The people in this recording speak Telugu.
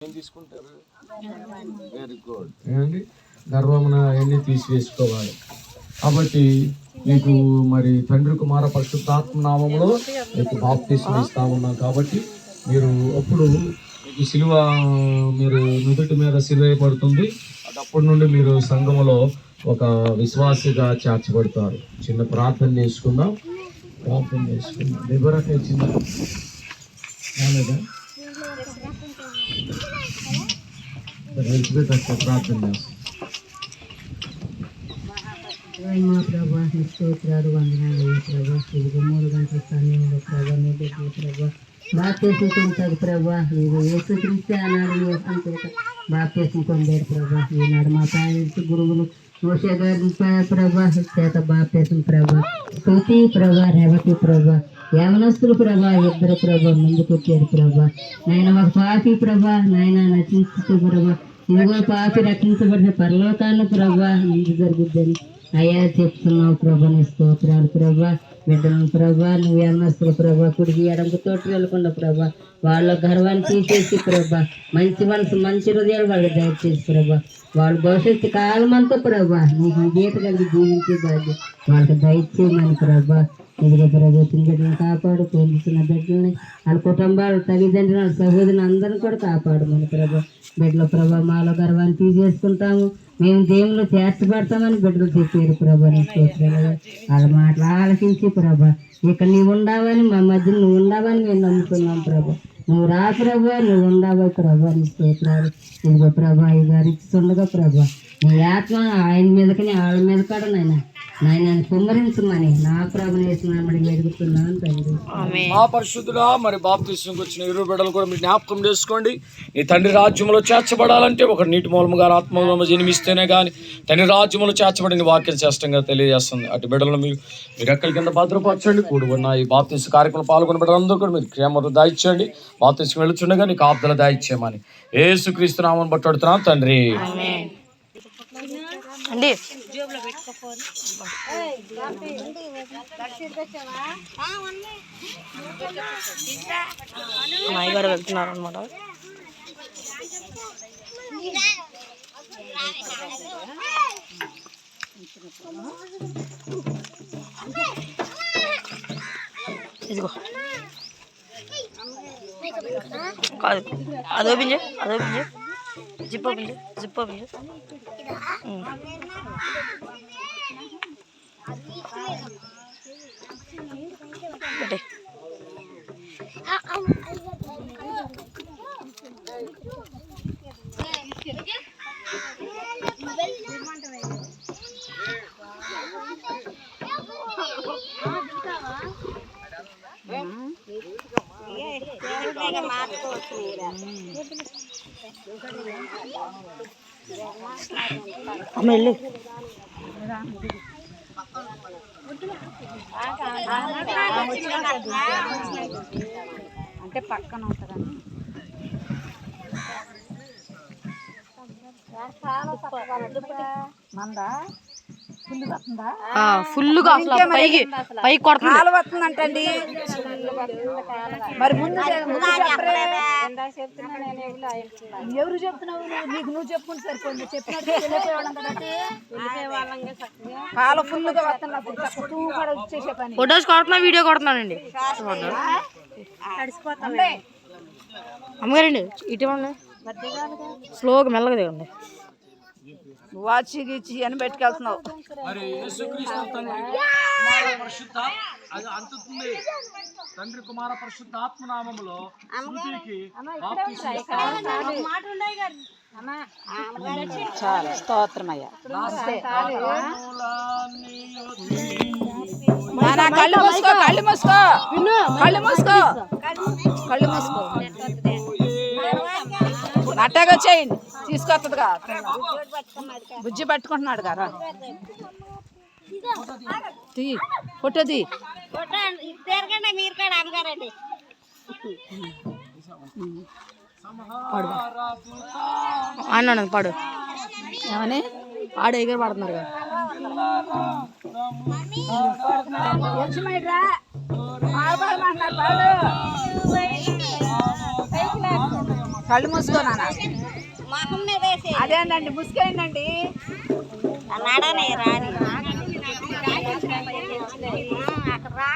ఏం తీసుకుంటారు? Very good. ఏమండి, గర్వమున అవన్నీ తీసివేసుకోవాలి. కాబట్టి మీకు మరి తండ్రి కుమార పరిశుద్ధాత్మ నామములో మీకు బాప్తిస్మం ఇస్తా ఉన్నాం. కాబట్టి మీరు అప్పుడు మీకు సిలువ మీరు నుదుటి మీద సిలువ వేయబడుతుంది. అప్పటి నుండి మీరు సంఘములో ఒక విశ్వాసిగా చేర్చబడతారు. చిన్న ప్రార్థన చేసుకుందాం. వివరణ ఇచ్చిందా? ప్రార్థన మా ప్రభా స్తోత్రాలు వందనాలు ప్రభా. ఇదిగో 3 గంటల సమయంలో ప్రభా నీ బిడ్డలు ప్రభా బాప్తిసం పొందుతారు ప్రభా. ఇదిగో యేసుక్రీస్తు అన్నాడు అనుకుంటా బాప్తిసం పొందారు ప్రభా. ఈనాడు మా పేరెంట్స్ గురువులు మోషే గారి ప్రభా చేత బాప్తిసం ప్రభా. స్తుతి ప్రభా, రేవతి ప్రభా, యవనస్తులు ప్రభా, ఇద్దరు ప్రభా ముందుకు వచ్చారు ప్రభా. నాయన ఒక పాపి ప్రభా నాయన నటిస్తూ ప్రభా. ఇదిగో పాపి రక్షించబడిన పరలోకాన్ని ప్రభా ఇంటి జరుగుద్దని అయ్యా చెప్తున్నావు ప్రభా. నీ స్తోత్రాలు ప్రభా. బిడ్డలను ప్రభా నువ్వు యవనస్తులు ప్రభా కుడికి ఎడంకు తోటి వెళ్ళకుండా ప్రభా వాళ్ళ గర్వాన్ని తీసేసి ప్రభా మంచి మనసు మంచి హృదయాలు వాళ్ళకి దయచేసి ప్రభా వాళ్ళ భవిష్యత్తు కాలం అంతా ప్రభా నీకు గీత కలిగి జీవించే బాధ్యత వాళ్ళకి దయచేయమని ప్రభా. ఇదిగో ప్రభా బిడ్డలను కాపాడు, పొందుతున్న బిడ్డలని వాళ్ళ కుటుంబాలు తల్లిదండ్రులు వాళ్ళ సహోదరులు అందరిని కూడా కాపాడమని ప్రభా. బిడ్డల ప్రభా మాలో గర్వాన్ని తీసేసుకుంటాము, మేము దేవుళ్ళు చేర్చబడతామని బిడ్డలు చెప్పారు ప్రభా. నీ స్తోత్రాలు వాళ్ళ మాటలు ఆలకించి ప్రభా ఇక్కడ నీవు ఉండవని మా మధ్య నువ్వు ఉండవని మేము నమ్ముతున్నాం ప్రభా. నువ్వు రా ప్రభా, నువ్వు ఉండవా ప్రభా. నీ స్తోత్రాలు ఇదిగో ప్రభా ఈ గారి ఇస్తుండగా ప్రభా నీ ఆత్మ ఆయన మీదకి వాళ్ళ మీద కూడా నాయన కుమ్మరించమని నా ప్రభుని వేసినామని ఎదుగుతున్నాను తండ్రి. మా పరిశుద్ధుడా, మరి బాప్తిస్మంకి వచ్చిన ఇరువురు బిడ్డలు కూడా మీరు జ్ఞాపకం చేసుకోండి. నీ తండ్రి రాజ్యంలో చేర్చబడాలంటే ఒక నీటి మూలముగా ఆత్మలో జన్మిస్తేనే కానీ తండ్రి రాజ్యంలో చేర్చబడిన వాక్యం చేష్టంగా తెలియజేస్తుంది. అటు బిడ్డలను మీరు ఎక్కడి కింద భద్రపరచండి. కూడుకున్న ఈ బాప్తిస్ కార్యక్రమం పాల్గొన్న బిడ్డలందరూ కూడా మీరు క్షేమను దాయిచ్చండి. బాప్తిస్కి వెళుతుండగా నీకు ఆప్దలు దాయిచ్చేయమని యేసుక్రీస్తు నామమున బట్టుడుతున్నాం తండ్రి. అండి మాయ గారు వెళ్తున్నారు అనమాట. ఇదిగో కాదు అదో పింజ జిప్పో పింజ అమ్మ వెళ్ళు. అంటే పక్కన ఉంటుందని మందా ఫుల్గా అసలు పైకి కొడుతుంది వస్తుందంటండి. మరి ముందు ఎవరు చెప్తున్నావు? నీకు నువ్వు చెప్పుకుంటే సరిపోయింది. చెప్పినట్టు కాలు ఫుల్గా వస్తున్నప్పుడు కూడా వచ్చేసే పని. ఫొటోస్ కొడుతున్నా, వీడియో కొడుతున్నానండి. అమ్మగారండి ఇటువంటి స్లోగా మెల్లగా దిగండి. వాచి గీచి అని పెట్టుకెళ్తున్నావు. తండ్రి కుమార పరిశుద్ధాత్మ నామములో చాలా స్తోత్రమయ్యా. కళ్ళు మూసుకో, కళ్ళు మూసుకో, కళ్ళు మూసుకో, కళ్ళు మూసుకో. అట్టగా చేయండి, తీసుకొస్తుందిగా. బుజ్జి పట్టుకుంటున్నాడు కదా. ఫోటోది అన్నాను పాడు ఏమని ఆడ ఎగర పడుతున్నారు కదా. పాడు కళ్ళు మూసుకోనా అదేంటండి ముసుకేంటండి నడనే రాని అక్కడ రా